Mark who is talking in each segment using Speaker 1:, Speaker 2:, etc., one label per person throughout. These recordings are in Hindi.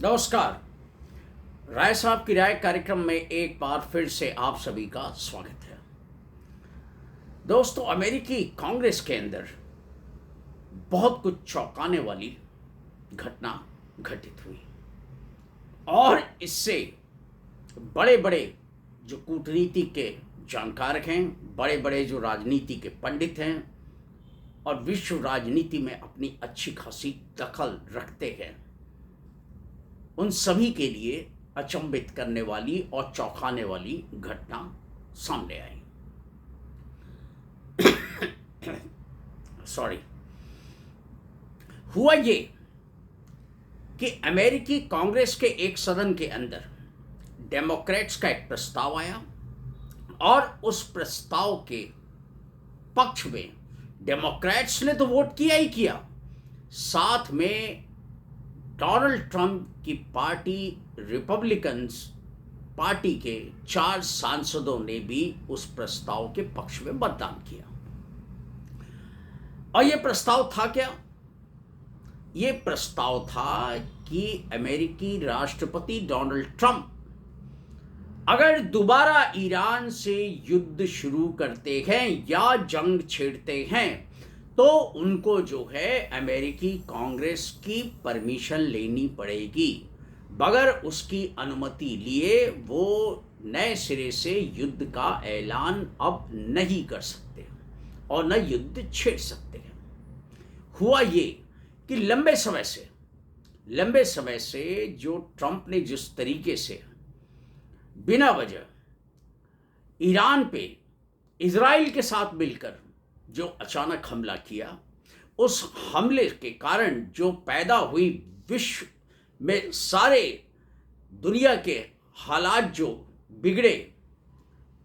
Speaker 1: नमस्कार। राय साहब की राय कार्यक्रम में एक बार फिर से आप सभी का स्वागत है। दोस्तों, अमेरिकी कांग्रेस के अंदर बहुत कुछ चौंकाने वाली घटना घटित हुई और इससे बड़े बड़े जो कूटनीति के जानकार हैं, बड़े बड़े जो राजनीति के पंडित हैं और विश्व राजनीति में अपनी अच्छी खासी दखल रखते हैं, उन सभी के लिए अचंभित करने वाली और चौंकाने वाली घटना सामने आई। सॉरी। हुआ ये कि अमेरिकी कांग्रेस के एक सदन के अंदर डेमोक्रेट्स का एक प्रस्ताव आया और उस प्रस्ताव के पक्ष में डेमोक्रेट्स ने तो वोट किया ही किया, साथ में डोनाल्ड ट्रंप की पार्टी रिपब्लिकन्स पार्टी के 4 सांसदों ने भी उस प्रस्ताव के पक्ष में मतदान किया। और यह प्रस्ताव था क्या? यह प्रस्ताव था कि अमेरिकी राष्ट्रपति डोनाल्ड ट्रंप अगर दोबारा ईरान से युद्ध शुरू करते हैं या जंग छेड़ते हैं तो उनको जो है अमेरिकी कांग्रेस की परमिशन लेनी पड़ेगी। बगैर उसकी अनुमति लिए वो नए सिरे से युद्ध का ऐलान अब नहीं कर सकते और न युद्ध छेड़ सकते हैं। हुआ ये कि लंबे समय से जो ट्रंप ने जिस तरीके से बिना वजह ईरान पे इजराइल के साथ मिलकर जो अचानक हमला किया, उस हमले के कारण जो पैदा हुई विश्व में सारे दुनिया के हालात जो बिगड़े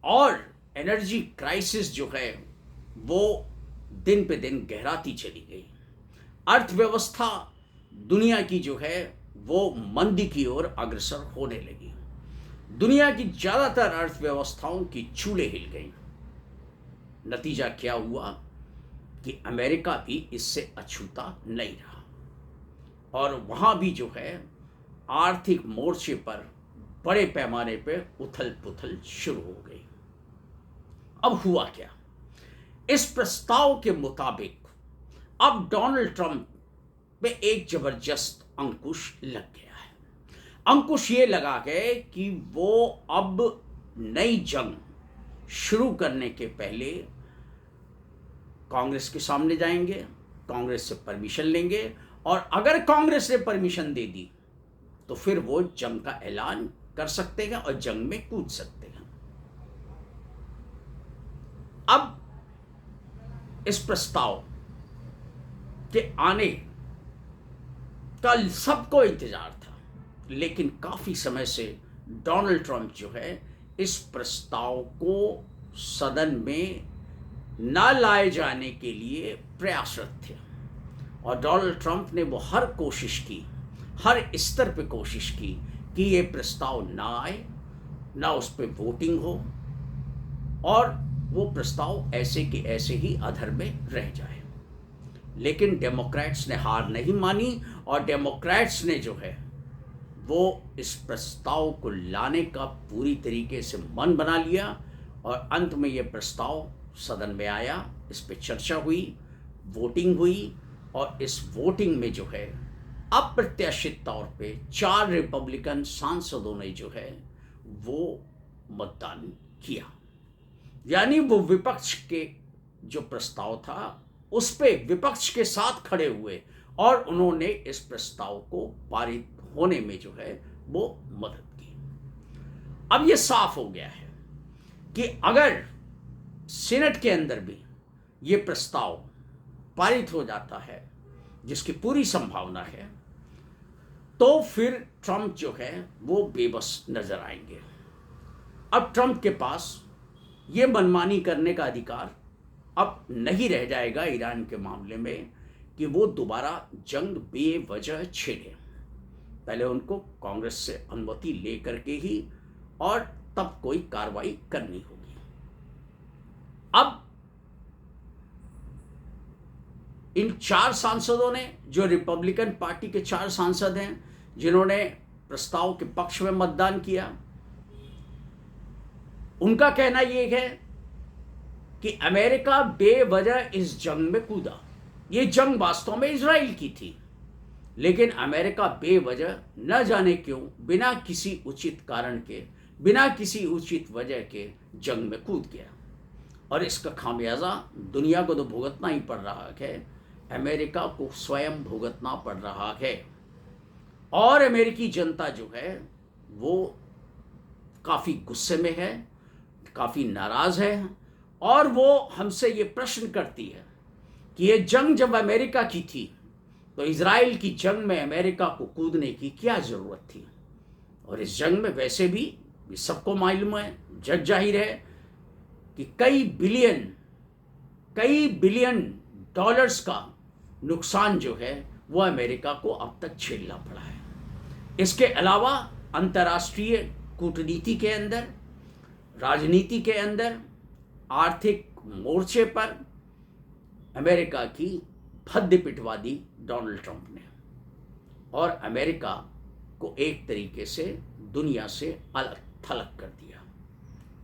Speaker 1: और एनर्जी क्राइसिस जो है वो दिन पे दिन गहराती चली गई। अर्थव्यवस्था दुनिया की जो है वो मंदी की ओर अग्रसर होने लगी। दुनिया की ज़्यादातर अर्थव्यवस्थाओं की चूलें हिल गईं। नतीजा क्या हुआ कि अमेरिका भी इससे अछूता नहीं रहा और वहाँ भी जो है आर्थिक मोर्चे पर बड़े पैमाने पे उथल पुथल शुरू हो गई। अब हुआ क्या? इस प्रस्ताव के मुताबिक अब डोनाल्ड ट्रंप पे एक जबरदस्त अंकुश लग गया है। अंकुश ये लगा गए कि वो अब नई जंग शुरू करने के पहले कांग्रेस के सामने जाएंगे, कांग्रेस से परमिशन लेंगे और अगर कांग्रेस ने परमिशन दे दी तो फिर वो जंग का ऐलान कर सकते हैं और जंग में कूद सकते हैं। अब इस प्रस्ताव के आने का सबको इंतजार था, लेकिन काफी समय से डोनाल्ड ट्रंप जो है इस प्रस्ताव को सदन में ना लाए जाने के लिए प्रयासरत थे और डोनाल्ड ट्रंप ने वो हर कोशिश की, हर स्तर पे कोशिश की कि ये प्रस्ताव ना आए, ना उस पर वोटिंग हो और वो प्रस्ताव ऐसे के ऐसे ही अधर में रह जाए। लेकिन डेमोक्रेट्स ने हार नहीं मानी और डेमोक्रेट्स ने जो है वो इस प्रस्ताव को लाने का पूरी तरीके से मन बना लिया और अंत में ये प्रस्ताव सदन में आया, इस पे चर्चा हुई, वोटिंग हुई और इस वोटिंग में जो है अप्रत्याशित तौर पे 4 रिपब्लिकन सांसदों ने जो है वो मतदान किया। यानी वो विपक्ष के जो प्रस्ताव था उस पे विपक्ष के साथ खड़े हुए और उन्होंने इस प्रस्ताव को पारित होने में जो है वो मदद की। अब ये साफ हो गया है कि अगर सीनेट के अंदर भी ये प्रस्ताव पारित हो जाता है, जिसकी पूरी संभावना है, तो फिर ट्रंप जो है वो बेबस नजर आएंगे। अब ट्रंप के पास ये मनमानी करने का अधिकार अब नहीं रह जाएगा ईरान के मामले में कि वो दोबारा जंग बेवजह छेड़े। पहले उनको कांग्रेस से अनुमति लेकर के ही और तब कोई कार्रवाई करनी होगी। अब इन 4 सांसदों ने, जो रिपब्लिकन पार्टी के 4 सांसद हैं जिन्होंने प्रस्ताव के पक्ष में मतदान किया। उनका कहना यह है कि अमेरिका बेवजह इस जंग में कूदा। ये जंग वास्तव में इजराइल की थी, लेकिन अमेरिका बेवजह न जाने क्यों, बिना किसी उचित कारण के, बिना किसी उचित वजह के जंग में कूद गया। और इसका खामियाजा दुनिया को तो भुगतना ही पड़ रहा है, अमेरिका को स्वयं भुगतना पड़ रहा है। और अमेरिकी जनता जो है वो काफ़ी गुस्से में है, काफ़ी नाराज़ है, और वो हमसे ये प्रश्न करती है कि ये जंग जब अमेरिका की थी तो इजराइल की जंग में अमेरिका को कूदने की क्या ज़रूरत थी। और इस जंग में वैसे भी सबको मालूम है, जग जाहिर है कि कई बिलियन डॉलर्स का नुकसान जो है वो अमेरिका को अब तक झेलना पड़ा है। इसके अलावा अंतर्राष्ट्रीय कूटनीति के अंदर, राजनीति के अंदर, आर्थिक मोर्चे पर अमेरिका की भद्दे पिटवा दी डोनाल्ड ट्रंप ने, और अमेरिका को एक तरीके से दुनिया से अलग थलग कर दिया।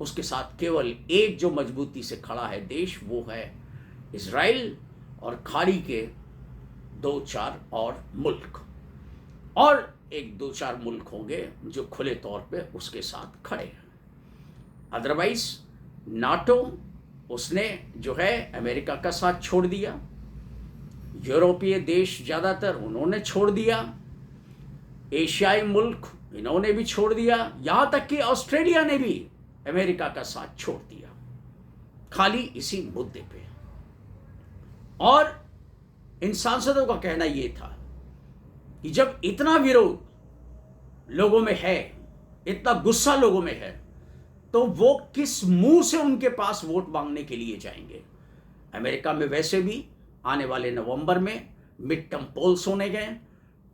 Speaker 1: उसके साथ केवल एक जो मजबूती से खड़ा है देश, वो है इजराइल, और खाड़ी के 2-4 और मुल्क, और एक 2-4 मुल्क होंगे जो खुले तौर पे उसके साथ खड़े हैं। अदरवाइज नाटो, उसने जो है अमेरिका का साथ छोड़ दिया। यूरोपीय देश ज़्यादातर उन्होंने छोड़ दिया। एशियाई मुल्क इन्होंने भी छोड़ दिया। यहाँ तक कि ऑस्ट्रेलिया ने भी अमेरिका का साथ छोड़ दिया, खाली इसी मुद्दे पे। और इन सांसदों का कहना यह था कि जब इतना विरोध लोगों में है, इतना गुस्सा लोगों में है, तो वो किस मुंह से उनके पास वोट मांगने के लिए जाएंगे। अमेरिका में वैसे भी आने वाले नवंबर में मिड टर्म पोल्स होने गए।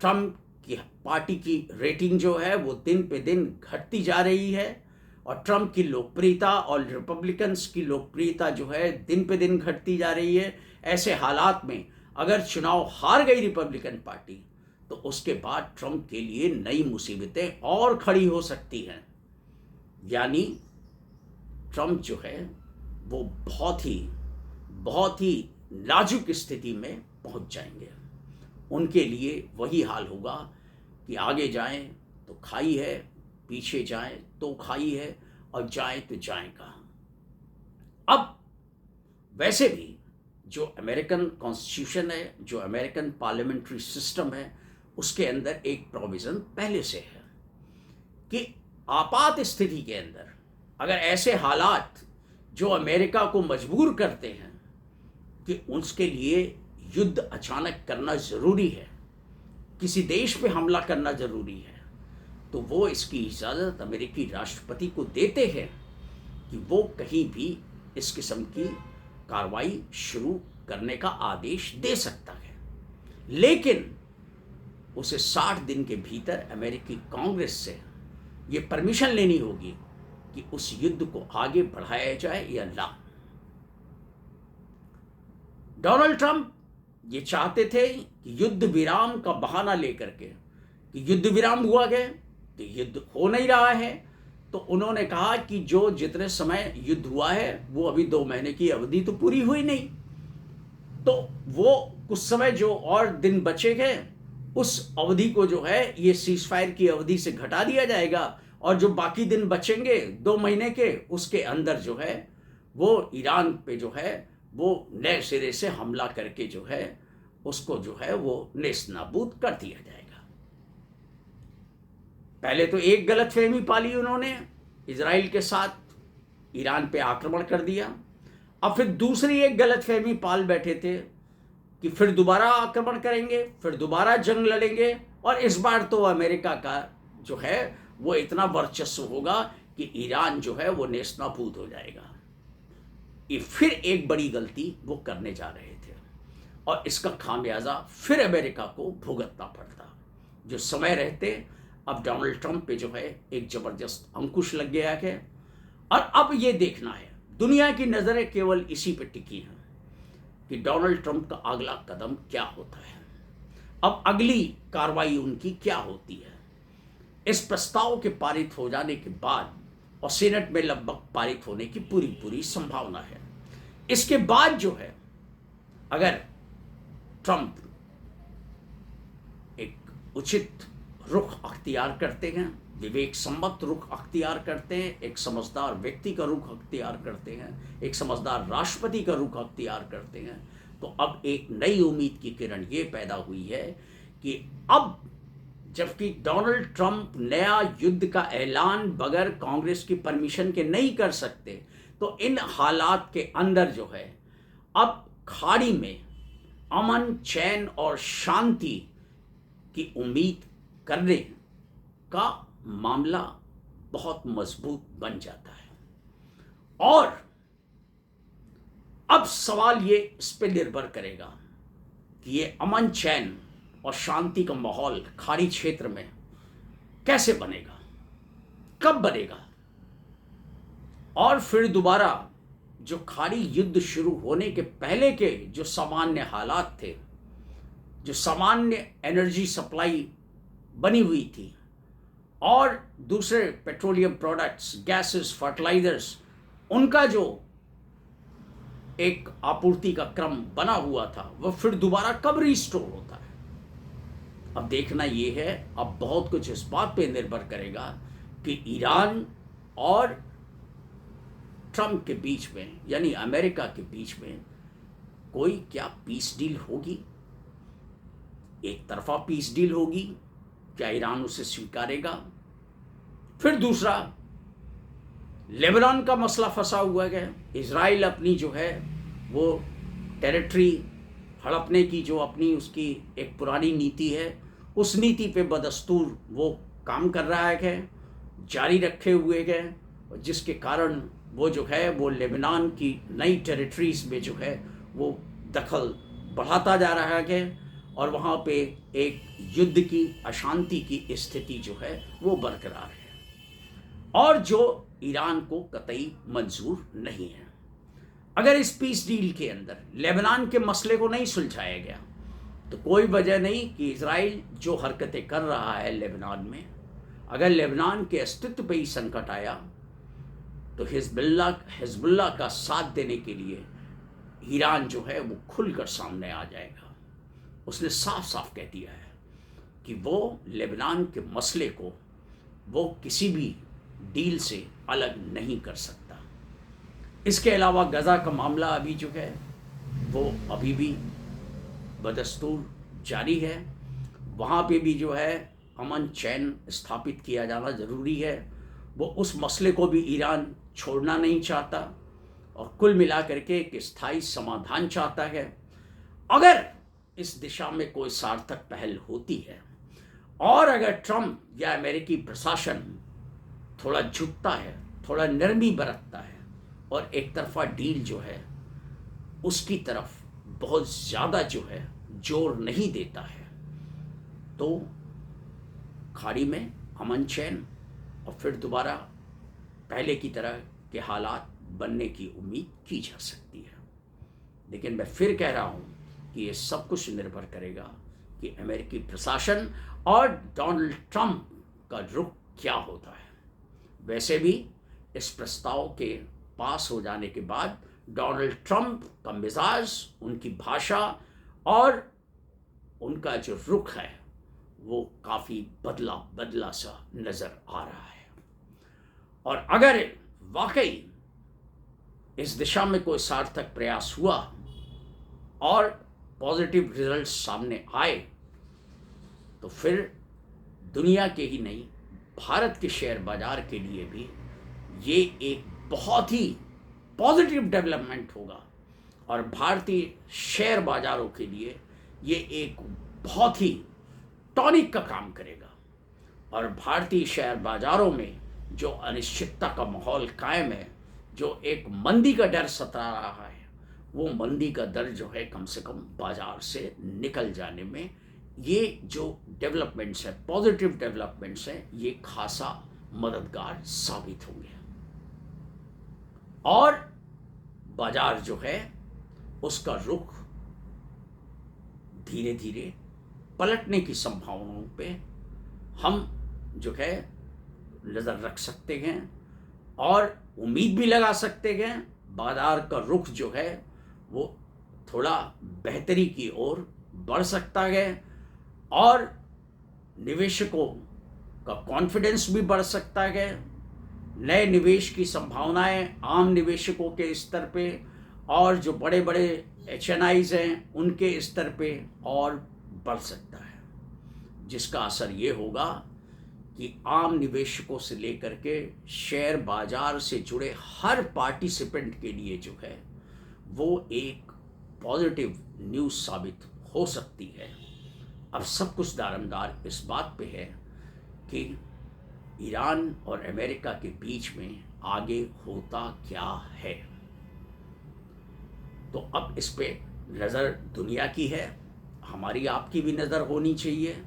Speaker 1: ट्रंप की पार्टी की रेटिंग जो है वो दिन पे दिन घटती जा रही है, और ट्रंप की लोकप्रियता और रिपब्लिकन्स की लोकप्रियता जो है दिन पे दिन घटती जा रही है। ऐसे हालात में अगर चुनाव हार गई रिपब्लिकन पार्टी, तो उसके बाद ट्रंप के लिए नई मुसीबतें और खड़ी हो सकती हैं। यानी ट्रंप जो है वो बहुत ही नाजुक स्थिति में पहुंच जाएंगे। उनके लिए वही हाल होगा कि आगे जाएं तो खाई है, पीछे जाएं तो खाई है, और जाएं तो जाएं कहाँ। अब वैसे भी जो अमेरिकन कॉन्स्टिट्यूशन है, जो अमेरिकन पार्लियामेंट्री सिस्टम है, उसके अंदर एक प्रोविज़न पहले से है कि आपात स्थिति के अंदर अगर ऐसे हालात जो अमेरिका को मजबूर करते हैं कि उसके लिए युद्ध अचानक करना ज़रूरी है, किसी देश पे हमला करना ज़रूरी है, तो वो इसकी इजाज़त अमेरिकी राष्ट्रपति को देते हैं कि वो कहीं भी इस किस्म की कार्रवाई शुरू करने का आदेश दे सकता है। लेकिन उसे 60 दिन के भीतर अमेरिकी कांग्रेस से ये परमिशन लेनी होगी कि उस युद्ध को आगे बढ़ाया जाए या ना। डोनाल्ड ट्रंप ये चाहते थे कि युद्ध विराम का बहाना लेकर के, कि युद्ध विराम हुआ गया तो युद्ध हो नहीं रहा है, तो उन्होंने कहा कि जो जितने समय युद्ध हुआ है वो अभी 2 महीने की अवधि तो पूरी हुई नहीं, तो वो कुछ समय जो और दिन बचे गए उस अवधि को जो है ये सीजफायर की अवधि से घटा दिया जाएगा, और जो बाकी दिन बचेंगे 2 महीने के, उसके अंदर जो है वो ईरान पे जो है वो नए सिरे से हमला करके जो है उसको जो है वो नेस्त नाबूद कर दिया जाएगा। पहले तो एक गलतफहमी पाली उन्होंने, इजराइल के साथ ईरान पे आक्रमण कर दिया। अब फिर दूसरी एक गलतफहमी पाल बैठे थे कि फिर दोबारा आक्रमण करेंगे, फिर दोबारा जंग लड़ेंगे, और इस बार तो अमेरिका का जो है वो इतना वर्चस्व होगा कि ईरान जो है वो नेस्त नाबूद हो जाएगा। ये फिर एक बड़ी गलती वो करने जा रहे थे, और इसका खामियाजा फिर अमेरिका को भुगतना पड़ता। जो समय रहते अब डोनाल्ड ट्रंप पे जो है एक ज़बरदस्त अंकुश लग गया है, और अब ये देखना है, दुनिया की नज़रें केवल इसी पे टिकी हैं कि डोनाल्ड ट्रंप का अगला कदम क्या होता है, अब अगली कार्रवाई उनकी क्या होती है। इस प्रस्ताव के पारित हो जाने के बाद और सीनेट में लगभग पारित होने की पूरी संभावना है। इसके बाद जो है, अगर ट्रंप एक उचित रुख अख्तियार करते हैं, विवेक सम्मत रुख अख्तियार करते हैं, एक समझदार व्यक्ति का रुख अख्तियार करते हैं, एक समझदार राष्ट्रपति का रुख अख्तियार करते हैं, तो अब एक नई उम्मीद की किरण ये पैदा हुई है कि अब जबकि डोनाल्ड ट्रंप नया युद्ध का ऐलान बगैर कांग्रेस की परमिशन के नहीं कर सकते, तो इन हालात के अंदर जो है, अब खाड़ी में अमन, चैन और शांति की उम्मीद करने का मामला बहुत मजबूत बन जाता है। और अब सवाल ये इस पे निर्भर करेगा कि ये अमन, चैन और शांति का माहौल खाड़ी क्षेत्र में कैसे बनेगा, कब बनेगा, और फिर दोबारा जो खाड़ी युद्ध शुरू होने के पहले के जो सामान्य हालात थे, जो सामान्य एनर्जी सप्लाई बनी हुई थी और दूसरे पेट्रोलियम प्रोडक्ट्स, गैसेस, फर्टिलाइजर्स, उनका जो एक आपूर्ति का क्रम बना हुआ था, वह फिर दोबारा कब रिस्टोर होता है। अब देखना ये है, अब बहुत कुछ इस बात पे निर्भर करेगा कि ईरान और ट्रंप के बीच में, यानी अमेरिका के बीच में कोई क्या पीस डील होगी, एक तरफा पीस डील होगी, क्या ईरान उसे स्वीकारेगा। फिर दूसरा, लेबनान का मसला फंसा हुआ है, इजराइल अपनी जो है वो टेरिटरी हड़पने की जो अपनी उसकी एक पुरानी नीति है, उस नीति पे बदस्तूर वो काम कर रहा है, जारी रखे हुए है, जिसके कारण वो जो है वो लेबनान की नई टेरिटरीज में जो है वो दखल बढ़ाता जा रहा है और वहाँ पे एक युद्ध की, अशांति की स्थिति जो है वो बरकरार है, और जो ईरान को कतई मंजूर नहीं है। अगर इस पीस डील के अंदर लेबनान के मसले को नहीं सुलझाया गया, तो कोई वजह नहीं कि इजराइल जो हरकतें कर रहा है लेबनान में, अगर लेबनान के अस्तित्व पे ही संकट आया, तो हिजबुल्लाह का साथ देने के लिए ईरान जो है वो खुलकर सामने आ जाएगा। उसने साफ साफ कह दिया है कि वो लेबनान के मसले को वो किसी भी डील से अलग नहीं कर सकता। इसके अलावा गज़ा का मामला अभी जो है वो अभी भी बदस्तूर जारी है, वहाँ पे भी जो है अमन चैन स्थापित किया जाना ज़रूरी है। वो उस मसले को भी ईरान छोड़ना नहीं चाहता और कुल मिलाकर के एक स्थायी समाधान चाहता है। अगर इस दिशा में कोई सार्थक पहल होती है और अगर ट्रंप या अमेरिकी प्रशासन थोड़ा झुकता है, थोड़ा नरमी बरतता है और एक तरफा डील जो है उसकी तरफ बहुत ज़्यादा जो है जोर नहीं देता है, तो खाड़ी में अमन चैन और फिर दोबारा पहले की तरह के हालात बनने की उम्मीद की जा सकती है। लेकिन मैं फिर कह रहा हूँ कि ये सब कुछ निर्भर करेगा कि अमेरिकी प्रशासन और डोनाल्ड ट्रंप का रुख क्या होता है। वैसे भी इस प्रस्ताव के पास हो जाने के बाद डोनाल्ड ट्रंप का मिजाज, उनकी भाषा और उनका जो रुख है वो काफ़ी बदला सा नज़र आ रहा है। और अगर वाकई इस दिशा में कोई सार्थक प्रयास हुआ और पॉजिटिव रिजल्ट्स सामने आए, तो फिर दुनिया के ही नहीं, भारत के शेयर बाजार के लिए भी ये एक बहुत ही पॉजिटिव डेवलपमेंट होगा और भारतीय शेयर बाजारों के लिए ये एक बहुत ही टॉनिक का काम करेगा। और भारतीय शेयर बाजारों में जो अनिश्चितता का माहौल कायम है, जो एक मंदी का डर सता रहा है, वो मंदी का डर जो है कम से कम बाजार से निकल जाने में ये जो डेवलपमेंट्स है, पॉजिटिव डेवलपमेंट्स हैं, ये खासा मददगार साबित होंगे और बाजार जो है उसका रुख धीरे धीरे पलटने की संभावनाओं पे हम जो है नज़र रख सकते हैं और उम्मीद भी लगा सकते हैं बाजार का रुख जो है वो थोड़ा बेहतरी की ओर बढ़ सकता है और निवेशकों का कॉन्फिडेंस भी बढ़ सकता है। नए निवेश की संभावनाएं आम निवेशकों के स्तर पे और जो बड़े बड़े HNIs हैं उनके स्तर पे और बढ़ सकता है, जिसका असर ये होगा कि आम निवेशकों से लेकर के शेयर बाजार से जुड़े हर पार्टिसिपेंट के लिए जो है वो एक पॉजिटिव न्यूज़ साबित हो सकती है। अब सब कुछ दारोमदार इस बात पे है कि ईरान और अमेरिका के बीच में आगे होता क्या है। तो अब इस पे नज़र दुनिया की है, हमारी आपकी भी नज़र होनी चाहिए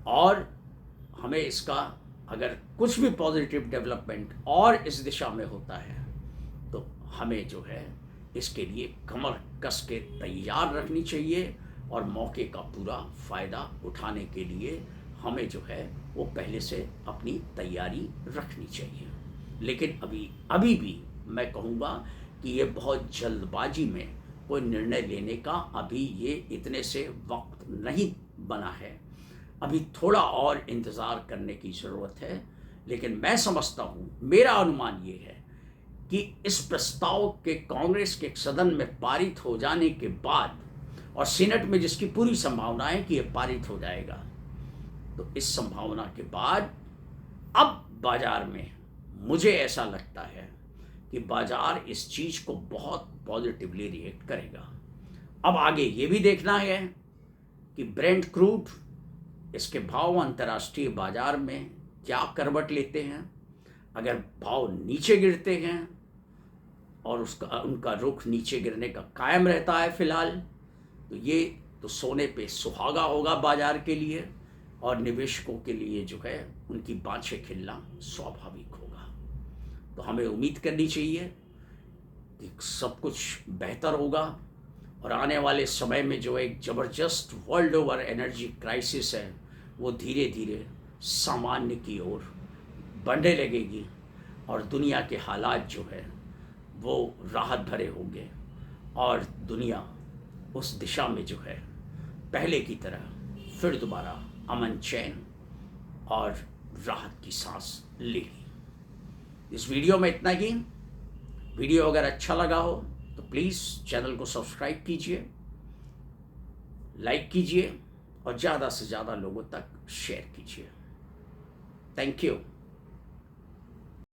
Speaker 1: और हमें इसका अगर कुछ भी पॉजिटिव डेवलपमेंट और इस दिशा में होता है तो हमें जो है इसके लिए कमर कस के तैयार रखनी चाहिए और मौके का पूरा फ़ायदा उठाने के लिए हमें जो है वो पहले से अपनी तैयारी रखनी चाहिए। लेकिन अभी भी मैं कहूँगा कि ये बहुत जल्दबाजी में कोई निर्णय लेने का अभी ये इतने से वक्त नहीं बना है, अभी थोड़ा और इंतज़ार करने की ज़रूरत है। लेकिन मैं समझता हूँ, मेरा अनुमान ये है कि इस प्रस्ताव के कांग्रेस के सदन में पारित हो जाने के बाद और सीनेट में जिसकी पूरी संभावना है कि ये पारित हो जाएगा, तो इस संभावना के बाद अब बाजार में मुझे ऐसा लगता है कि बाजार इस चीज़ को बहुत पॉजिटिवली रिएक्ट करेगा। अब आगे ये भी देखना है कि ब्रेंट क्रूड इसके भाव अंतर्राष्ट्रीय बाजार में क्या करवट लेते हैं। अगर भाव नीचे गिरते हैं और उनका रुख नीचे गिरने का कायम रहता है फिलहाल, तो ये तो सोने पे सुहागा होगा बाजार के लिए और निवेशकों के लिए जो है उनकी बाँछें खिलना स्वाभाविक होगा। तो हमें उम्मीद करनी चाहिए कि सब कुछ बेहतर होगा और आने वाले समय में जो एक ज़बरदस्त वर्ल्ड ओवर एनर्जी क्राइसिस है वो धीरे धीरे सामान्य की ओर बढ़ने लगेगी और दुनिया के हालात जो है वो राहत भरे होंगे और दुनिया उस दिशा में जो है पहले की तरह फिर दोबारा अमन चैन और राहत की सांस लेगी। इस वीडियो में इतना ही। वीडियो अगर अच्छा लगा हो तो प्लीज़ चैनल को सब्सक्राइब कीजिए, लाइक कीजिए और ज़्यादा से ज़्यादा लोगों तक शेयर कीजिए। Thank you.